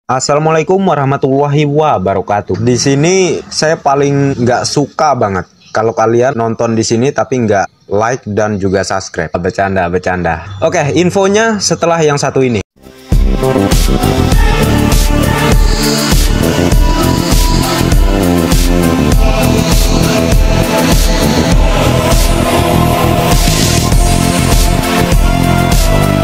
Assalamualaikum warahmatullahi wabarakatuh. Di sini saya paling nggak suka banget kalau kalian nonton di sini tapi nggak like dan juga subscribe. Bercanda. Oke, infonya setelah yang satu ini.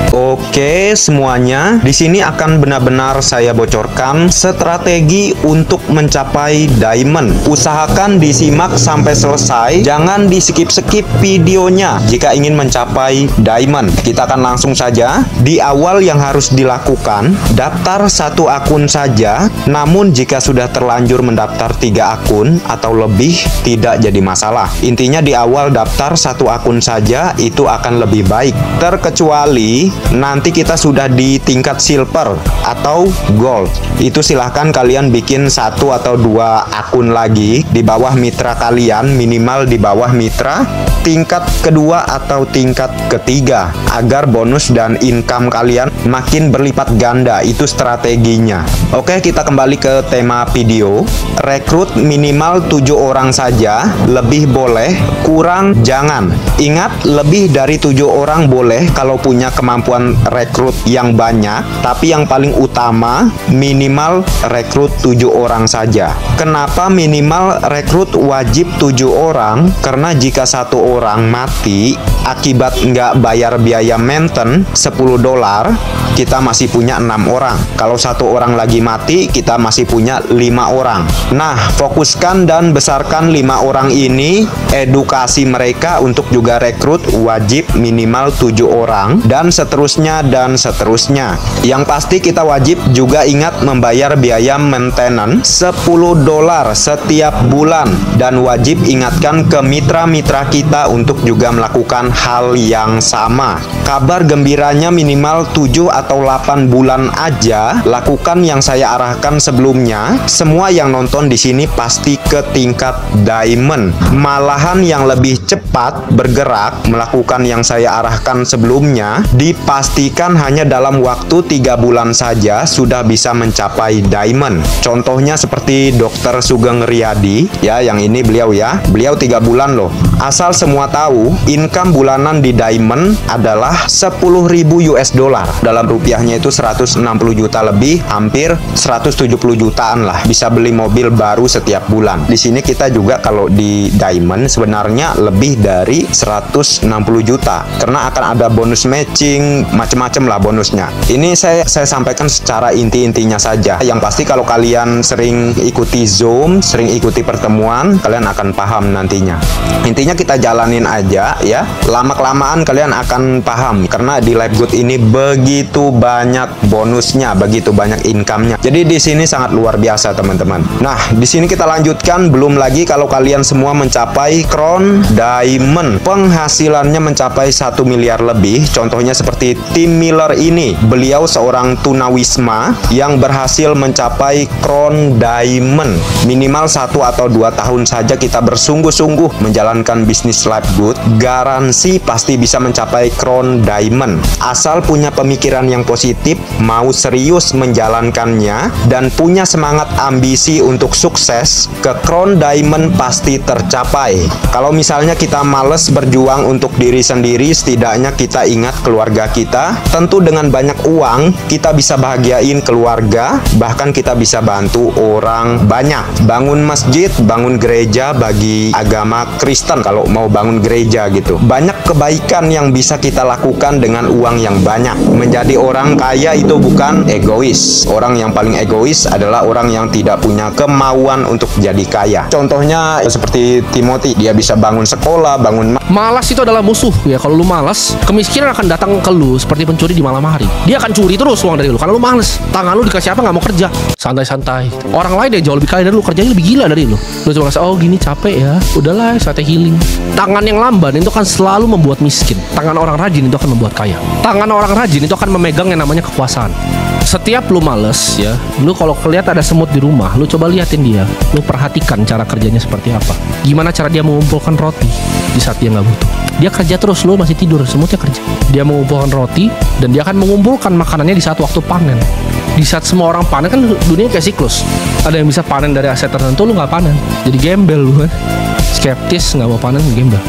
Oke, semuanya di sini akan benar-benar saya bocorkan strategi untuk mencapai diamond. Usahakan disimak sampai selesai, jangan di skip-skip videonya jika ingin mencapai diamond. Kita akan langsung saja. Di awal yang harus dilakukan, daftar satu akun saja. Namun jika sudah terlanjur mendaftar 3 akun atau lebih, tidak jadi masalah. Intinya di awal daftar satu akun saja, itu akan lebih baik. Terkecuali nanti kita sudah di tingkat silver atau gold, itu silahkan kalian bikin 1 atau 2 akun lagi di bawah mitra kalian, minimal di bawah mitra tingkat kedua atau tingkat ketiga, agar bonus dan income kalian makin berlipat ganda. Itu strateginya. Oke, kita kembali ke tema video. Rekrut minimal 7 orang saja, lebih boleh, kurang jangan. Ingat, lebih dari 7 orang boleh kalau punya kemampuan rekrut yang banyak, tapi yang paling utama minimal rekrut 7 orang saja. Kenapa minimal rekrut wajib 7 orang? Karena jika 1 orang mati akibat nggak bayar biaya maintenance $10, kita masih punya 6 orang. Kalau 1 orang lagi mati, kita masih punya 5 orang. Nah, fokuskan dan besarkan 5 orang ini, edukasi mereka untuk juga rekrut wajib minimal 7 orang, dan seterusnya. Yang pasti kita wajib juga ingat membayar biaya maintenance $10 setiap bulan, dan wajib ingatkan ke mitra-mitra kita untuk juga melakukan hal yang sama. Kabar gembiranya minimal 7 atau 8 bulan aja lakukan yang saya arahkan sebelumnya. Semua yang nonton di sini pasti ke tingkat diamond. Malahan yang lebih cepat bergerak melakukan yang saya arahkan sebelumnya, dipastikan hanya dalam waktu 3 bulan saja sudah bisa mencapai diamond. Contohnya seperti Dr. Sugeng Riyadi ya, yang ini beliau 3 bulan loh. Asal semua tahu, income bulanan di diamond adalah 10.000 US dollar. Dalam rupiahnya itu 160 juta lebih, hampir 170 jutaan lah. Bisa beli mobil baru setiap bulan. Di sini kita juga kalau di diamond sebenarnya lebih dari 160 juta. Karena akan ada bonus matching, macam-macam lah bonusnya. Ini saya sampaikan secara inti-intinya saja. Yang pasti kalau kalian sering ikuti Zoom, sering ikuti pertemuan, kalian akan paham nantinya. Intinya kita jalanin aja ya. Lama-kelamaan kalian akan paham, karena di Live Good ini begitu banyak bonusnya, begitu banyak income-nya. Jadi di sini sangat luar biasa, teman-teman. Nah, di sini kita lanjutkan. Belum lagi kalau kalian semua mencapai crown diamond, penghasilannya mencapai 1 miliar lebih. Contohnya seperti Tim Miller ini. Beliau seorang tunawisma yang berhasil mencapai crown diamond. Minimal 1 atau 2 tahun saja kita bersungguh-sungguh menjalankan bisnis Live Good, garansi pasti bisa mencapai crown diamond. Asal punya pemikiran yang positif, mau serius menjalankannya, dan punya semangat ambisi untuk sukses, ke crown diamond pasti tercapai. Kalau misalnya kita males berjuang untuk diri sendiri, setidaknya kita ingat keluarga kita. Tentu dengan banyak uang, kita bisa bahagiain keluarga, bahkan kita bisa bantu orang banyak. Bangun masjid, bangun gereja bagi agama Kristen, kalau mau bangun gereja gitu. Banyak kebaikan yang bisa kita lakukan dengan uang yang banyak. Menjadi orang kaya itu bukan egois. Orang yang paling egois adalah orang yang tidak punya kemauan untuk jadi kaya. Contohnya seperti Timothy, dia bisa bangun sekolah, bangun. Malas itu adalah musuh ya. Kalau lu malas, kemiskinan akan datang ke lu seperti pencuri di malam hari. Dia akan curi terus uang dari lu karena lu males. Tangan lu dikasih apa, nggak mau kerja, santai-santai. Orang lain yang jauh lebih kaya dari lu, kerjanya lebih gila dari lu. Lu cuma ngerasa, oh gini capek ya, udahlah saatnya healing. Tangan yang lamban itu akan selalu membuat miskin. Tangan orang rajin itu akan membuat kaya. Tangan orang rajin itu akan memegang yang namanya kekuasaan. Setiap lu males ya, lu kalau kelihat ada semut di rumah, lu coba liatin dia, lu perhatikan cara kerjanya seperti apa. Gimana cara dia mengumpulkan roti di saat dia nggak butuh. Dia kerja terus, lu masih tidur, semutnya kerja. Dia mengumpulkan roti dan dia akan mengumpulkan makanannya di saat waktu panen. Di saat semua orang panen kan dunia kayak siklus. Ada yang bisa panen dari aset tertentu, lu nggak panen. Jadi gembel lu kan. Skeptis, nggak mau panen, gembel.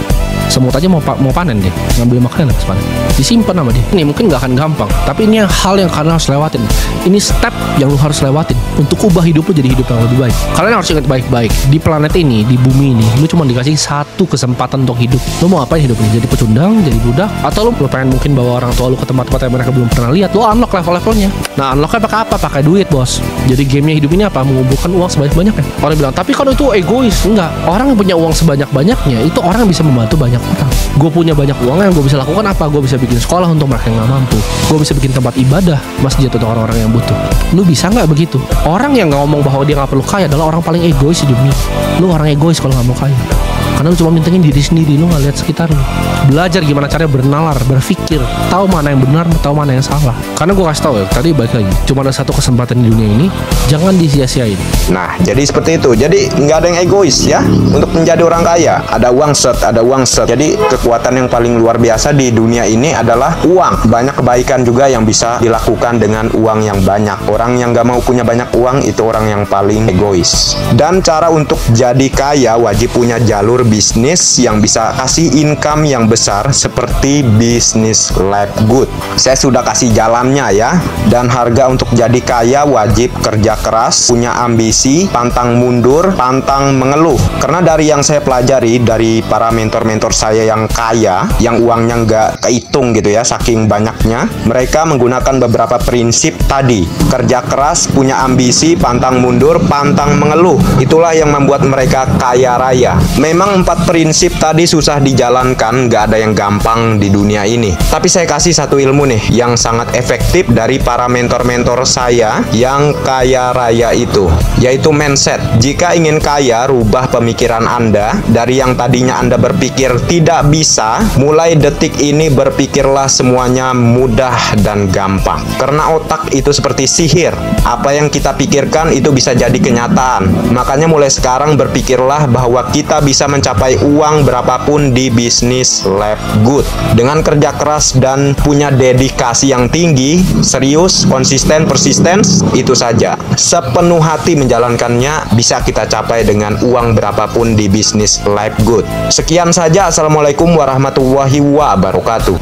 Semut aja mau panen deh, ngambil makanan habis panen, disimpan sama dia. Ini mungkin nggak akan gampang, tapi ini hal yang kalian harus lewatin. Ini step yang lu harus lewatin untuk ubah hidup lu jadi hidup yang lebih baik. Kalian harus ingat baik-baik, di planet ini, di bumi ini, lu cuma dikasih satu kesempatan untuk hidup. Lu mau apain hidup ini? Jadi pecundang, jadi budak, atau lu pengen mungkin bawa orang tua lu ke tempat-tempat yang mereka belum pernah lihat. Lu unlock level-levelnya. Nah, unlocknya pakai apa? Pakai duit, bos. Jadi gamenya hidup ini apa? Mengumpulkan uang sebanyak-banyaknya. Orang bilang, tapi kalau itu egois. Enggak. Orang yang punya uang sebanyak-banyaknya itu orang yang bisa membantu banyak orang. Gue punya banyak uang, yang gue bisa lakukan apa? Gue bisa bikin sekolah untuk mereka yang gak mampu. Gue bisa bikin tempat ibadah, masjid untuk orang-orang yang butuh. Lu bisa nggak begitu? Orang yang nggak ngomong bahwa dia nggak perlu kaya adalah orang paling egois di dunia. Lu orang egois kalau nggak mau kaya, karena lu cuma mintingin diri sendiri, lu nggak lihat sekitar lu. Belajar gimana caranya bernalar, berpikir, tahu mana yang benar, tahu mana yang salah. Karena gue kasih tahu ya, tadi balik lagi, cuma ada satu kesempatan di dunia ini, jangan disia-siain. Nah, jadi seperti itu. Jadi nggak ada yang egois ya. Untuk menjadi orang kaya, ada uang set, ada uang set. Jadi kekuatan yang paling luar biasa di dunia ini adalah uang. Banyak kebaikan juga yang bisa dilakukan dengan uang yang banyak. Orang yang nggak mau punya banyak uang itu orang yang paling egois. Dan cara untuk jadi kaya wajib punya jalur bisnis yang bisa kasih income yang besar seperti bisnis life good. Saya sudah kasih jalannya ya. Dan harga untuk jadi kaya wajib kerja keras, punya ambisi, pantang mundur, pantang mengeluh. Karena dari yang saya pelajari dari para mentor-mentor saya yang kaya, yang uangnya nggak kehitung gitu ya, saking banyaknya, mereka menggunakan beberapa prinsip tadi. Kerja keras, punya ambisi, pantang mundur, pantang mengeluh. Itulah yang membuat mereka kaya raya. Memang 4 prinsip tadi susah dijalankan, nggak ada yang gampang di dunia ini. Tapi saya kasih satu ilmu nih yang sangat efektif dari para mentor-mentor saya yang kaya raya itu, yaitu mindset. Jika ingin kaya, rubah pemikiran Anda. Dari yang tadinya Anda berpikir tidak bisa, mulai detik ini berpikirlah semuanya mudah dan gampang. Karena otak itu seperti sihir. Apa yang kita pikirkan itu bisa jadi kenyataan. Makanya mulai sekarang berpikirlah bahwa kita bisa mencapai uang berapapun di bisnis life good. Dengan kerja keras dan punya dedikasi yang tinggi, serius, konsisten, persisten, itu saja. Sepenuh hati menjalankannya, bisa kita capai dengan uang berapapun di bisnis life good. Sekian saja. Assalamualaikum warahmatullahi wabarakatuh.